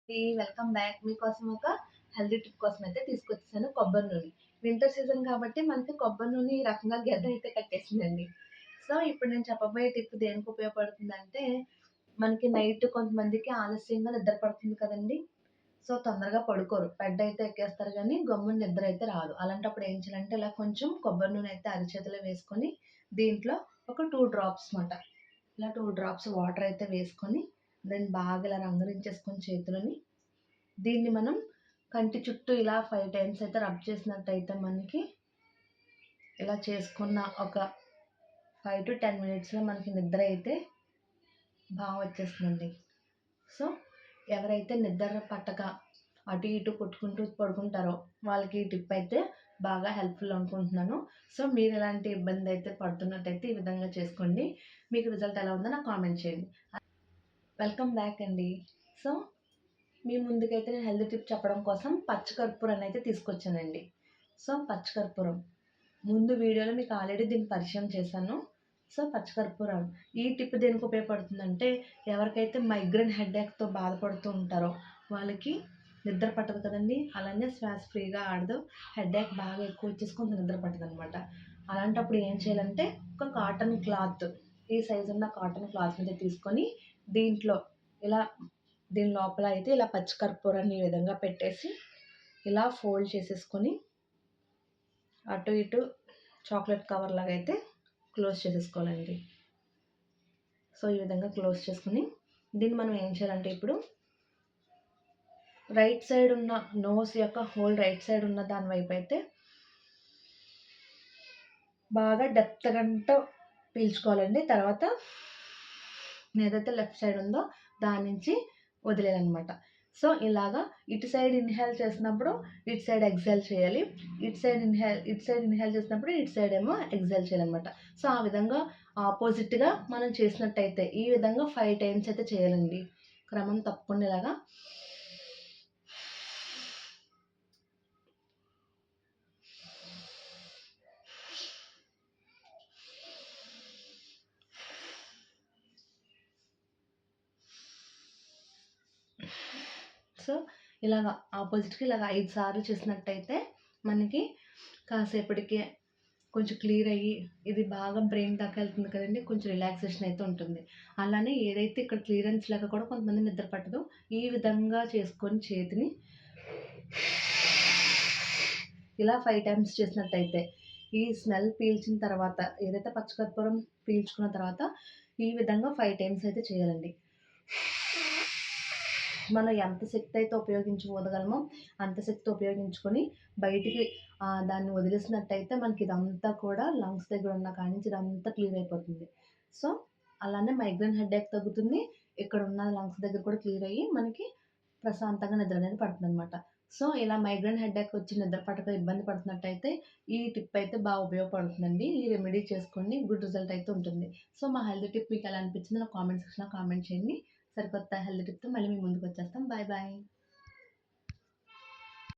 Welcome back. మీకోసం ఒక healthy tip కోసం అయితే తీసుకొచ్చేసాను కొబ్బరి నూనె. వింటర్ సీజన్ కాబట్టి మనకి కొబ్బరి నూనె ఈ రకంగా గెడ్డ అయితే కట్టేసిందండి. సో, ఇప్పుడు నేను చెప్పబోయే టిప్ దేనికి ఉపయోగపడుతుందంటే, మనకి నైట్ కొంతమందికి ఆలస్యంగా నిద్ర పడుతుంది కదండీ! సో, తొందరగా పడుకోరు. బెడ్ అయితే ఎక్కేస్తారు గానీ గమ్మున నిద్ర అయితే రాదు. అలాంటప్పుడు ఏం చేయాలంటే ఇలా కొంచెం కొబ్బరి నూనె అయితే అరచేతిలో వేసుకొని, దీంట్లో ఒక 2 డ్రాప్స్ మాట. ఇలా 2 డ్రాప్స్ వాటర్ అయితే వేసుకొని, దాన్ని బాగా ఇలా రంగరించేసుకొని చేతిలోని దీన్ని మనం కంటి చుట్టూ ఇలా 5 టైమ్స్ అయితే రబ్ చేసినట్టయితే మనకి ఇలా చేసుకున్న ఒక 5-10 మినిట్స్‌లో మనకి నిద్ర అయితే వచ్చేస్తుందండి. సో, ఎవరైతే నిద్ర పట్టక అటు ఇటు కొట్టుకుంటూ పడుకుంటారో వాళ్ళకి ఈ టిప్ అయితే బాగా హెల్ప్‌ఫుల్ అనుకుంటున్నాను. సో, మీరు ఎలాంటి ఇబ్బంది అయితే పడుతున్నట్టయితే ఈ విధంగా చేసుకోండి. మీకు రిజల్ట్ ఎలా ఉందో నాకు కామెంట్ చేయండి. వెల్కమ్ బ్యాక్ అండి. సో, మీ ముందుకైతే నేను హెల్తీ టిప్ చెప్పడం కోసం పచ్చకర్పూరాన్ని అయితే తీసుకొచ్చానండి. సో, పచ్చకర్పూరం ముందు వీడియోలో మీకు ఆల్రెడీ దీన్ని పరిచయం చేశాను. సో, పచ్చకర్పూరం ఈ టిప్ దేనికి ఉపయోగపడుతుందంటే, ఎవరికైతే మైగ్రేన్ హెడేక్‌తో బాధపడుతూ ఉంటారో వాళ్ళకి నిద్ర పట్టదు కదండీ! అలానే శ్వాస ఫ్రీగా ఆడదు. హెడేక్ బాగా ఎక్కువ వచ్చేసి కొంత నిద్ర పట్టదనమాట. అలాంటప్పుడు ఏం చేయాలంటే, ఒక కాటన్ క్లాత్ ఈ సైజ్ ఉన్న కాటన్ క్లాత్ మీద తీసుకొని దీంట్లో ఇలా దీని లోపల అయితే ఇలా పచ్చికర్పూరాన్ని ఈ విధంగా పెట్టేసి ఇలా ఫోల్డ్ చేసేసుకొని అటు ఇటు చాక్లెట్ కవర్ లాగా అయితే క్లోజ్ చేసేసుకోవాలండి. సో, ఈ విధంగా క్లోజ్ చేసుకొని దీన్ని మనం ఏం చేయాలంటే ఇప్పుడు రైట్ సైడ్ ఉన్న నోస్ యొక్క హోల్ రైట్ సైడ్ ఉన్న దాని వైపు అయితే బాగా డెప్త్‌గంట పీల్చుకోవాలండి. తర్వాత ఏదైతే లెఫ్ట్ సైడ్ ఉందో దాని నుంచి వదిలేయాలనమాట. సో, ఇలాగా ఇటు సైడ్ ఇన్‌హేల్ చేసినప్పుడు ఇటు సైడ్ ఎక్స్‌హేల్ చేయాలి. ఇటు సైడ్ ఇన్‌హేల్ చేసినప్పుడు ఇటు సైడ్ ఏమో ఎక్స్‌హేల్ చేయాలనమాట. సో, ఆ విధంగా ఆపోజిట్‌గా మనం చేసినట్టయితే ఈ విధంగా 5 టైమ్స్ అయితే చేయాలండి. క్రమం తప్పకుండా ఇలాగా సో, ఇలాగ ఆపోజిట్‌కి ఇలాగ 5 సార్లు చేసినట్టయితే మనకి కాసేపటికి కొంచెం క్లియర్ అయ్యి ఇది బాగా బ్రెయిన్ దాకా వెళ్తుంది కదండీ! కొంచెం రిలాక్సేషన్ అయితే ఉంటుంది. అలానే ఏదైతే ఇక్కడ క్లియరెన్స్ లేక కూడా కొంతమంది నిద్ర పట్టదు. ఈ విధంగా చేసుకొని చేతిని ఇలా 5 టైమ్స్ చేసినట్టయితే ఈ స్మెల్ పీల్చిన తర్వాత ఏదైతే పచ్చకర్పూరం పీల్చుకున్న తర్వాత ఈ విధంగా 5 టైమ్స్ అయితే చేయాలండి. మనం ఎంత శక్తి అయితే ఉపయోగించుకోగలమో అంత శక్తి ఉపయోగించుకొని బయటికి దాన్ని వదిలేసినట్టయితే మనకి ఇదంతా కూడా లంగ్స్ దగ్గర ఉన్న కాడి నుంచి ఇదంతా క్లియర్ అయిపోతుంది. సో, అలానే మైగ్రేన్ హెడేక్ తగ్గుతుంది. ఇక్కడ ఉన్న లంగ్స్ దగ్గర కూడా క్లియర్ అయ్యి మనకి ప్రశాంతంగా నిద్ర అనేది పడుతుందనమాట. సో, ఇలా మైగ్రేన్ హెడేక్ వచ్చి నిద్ర పట్టక ఇబ్బంది పడుతున్నట్టయితే ఈ టిప్ అయితే ఉపయోగపడుతుందండి. ఈ రెమెడీ చేసుకోండి. గుడ్ రిజల్ట్ అయితే ఉంటుంది. సో, మా హెల్త్ టిప్ మీకు ఎలా అనిపించిందో నాకు కామెంట్ సెక్షన్‌లో కామెంట్ చేయండి. సరికొత్త హెల్త్ టిప్‌తో మళ్ళీ మీ ముందుకొచ్చేస్తాం. Bye bye.